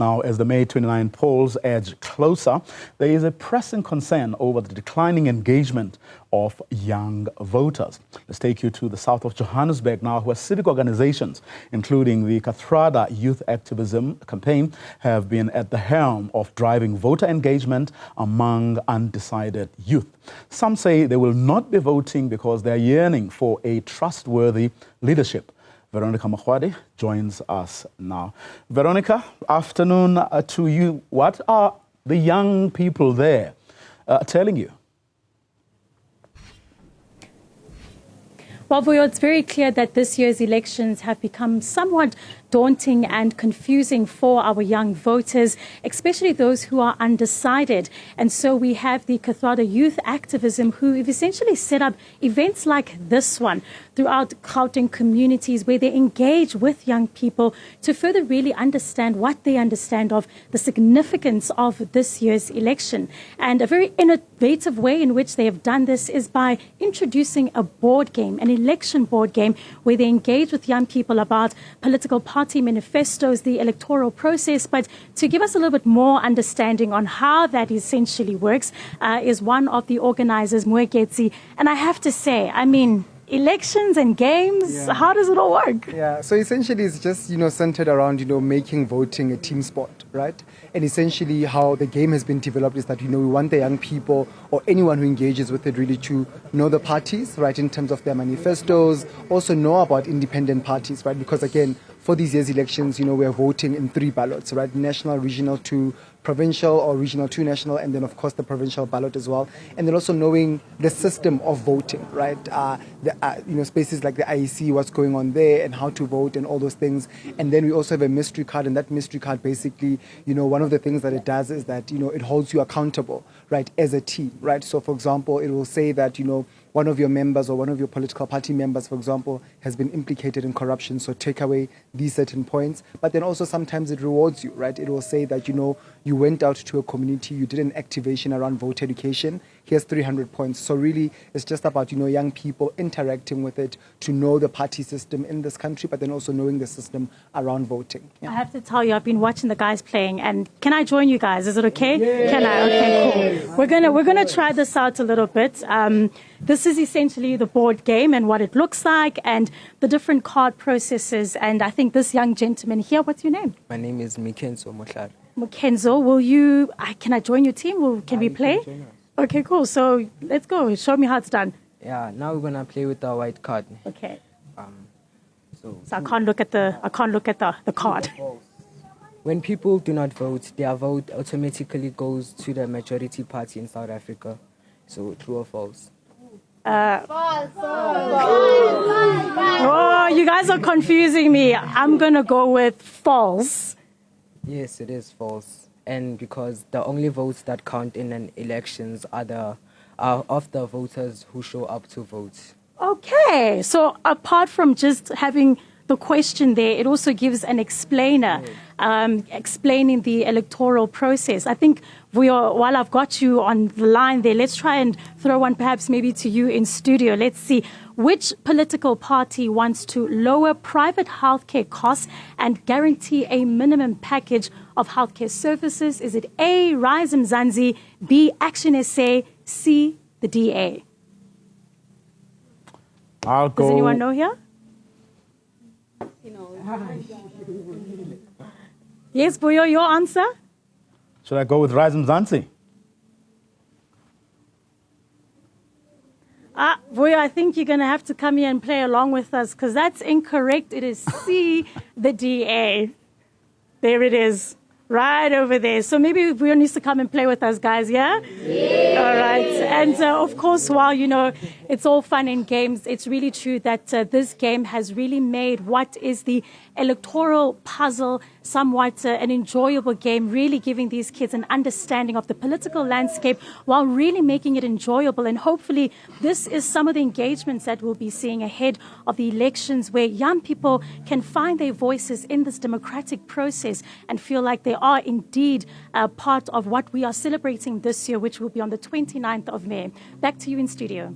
Now, as the May 29 polls edge closer, there is a pressing concern over the declining engagement of young voters. Let's take you to the south of Johannesburg now, where civic organizations, including the Kathrada Youth Activism campaign, have been at the helm of driving voter engagement among undecided youth. Some say they will not be voting because they are yearning for a trustworthy leadership. Veronica Makhoali joins us now. Veronica, afternoon to you. What are the young people there telling you? Well, Vuyo, it's very clear that this year's elections have become somewhat daunting and confusing for our young voters, especially those who are undecided. And so we have the Kathrada Youth Activism, who have essentially set up events like this one throughout Gauteng communities, where they engage with young people to further really understand what they understand of the significance of this year's election. And a very innovative way in which they have done this is by introducing a board game, an election board game, where they engage with young people about political party manifestos, the electoral process. But to give us a little bit more understanding on how that essentially works is one of the organizers, Moeketsi. And I have to say, I mean, elections and games, how does it all work? Yeah, so essentially it's just, centered around, making voting a team sport, right? And essentially how the game has been developed is that, we want the young people or anyone who engages with it really to know the parties, right, in terms of their manifestos, also know about independent parties, right? Because again, for these year's elections, we're voting in 3 ballots, right? National, regional to provincial, or regional to national, and then of course the provincial ballot as well. And then also knowing the system of voting, right? Spaces like the IEC, what's going on there and how to vote and all those things. And then we also have a mystery card, and that mystery card basically, one of the things that it does is that, it holds you accountable, right, as a team, right? So for example, it will say that, one of your members or one of your political party members, for example, has been implicated in corruption, so take away these certain points. But then also sometimes it rewards you, right? It will say that, you went out to a community, you did an activation around voter education, here's 300 points. So really, it's just about, young people interacting with it to know the party system in this country, but then also knowing the system around voting. Yeah. I have to tell you, I've been watching the guys playing, and can I join you guys? Is it okay? Yeah. Can I? Okay, cool. We're gonna try this out a little bit. This is essentially the board game and what it looks like and the different card processes. And I think this young gentleman here, what's your name? My name is Makhoali. Makhoali, can I join your team? Can we play? Okay, cool. So let's go. Show me how it's done. Yeah, now we're gonna play with the white card. Okay. So I can't look at the card. When people do not vote, their vote automatically goes to the majority party in South Africa. So true or false? False. Oh, you guys are confusing me. I'm gonna go with false. Yes, it is false. And because the only votes that count in an elections are of the voters who show up to vote. Okay, so apart from just having the question there, it also gives an explainer, explaining the electoral process. I think while I've got you on the line there, let's try and throw one perhaps maybe to you in studio. Let's see which political party wants to lower private healthcare costs and guarantee a minimum package of healthcare services. Is it A, Rise Mzansi, B, Action SA, C, the DA? I'll go. Does anyone know here? Yes, Vuyo, your answer? Should I go with Rise Mzansi? Vuyo, I think you're going to have to come here and play along with us, because that's incorrect. It is C, the DA. There it is, right over there. So maybe Vuyo needs to come and play with us, guys, yeah? Yeah. All right. And of course, while, it's all fun and games, it's really true that this game has really made what is the electoral puzzle somewhat an enjoyable game, really giving these kids an understanding of the political landscape while really making it enjoyable. And hopefully this is some of the engagements that we'll be seeing ahead of the elections, where young people can find their voices in this democratic process and feel like they are indeed part of what we are celebrating this year, which will be on the 29th of May. Back to you in studio.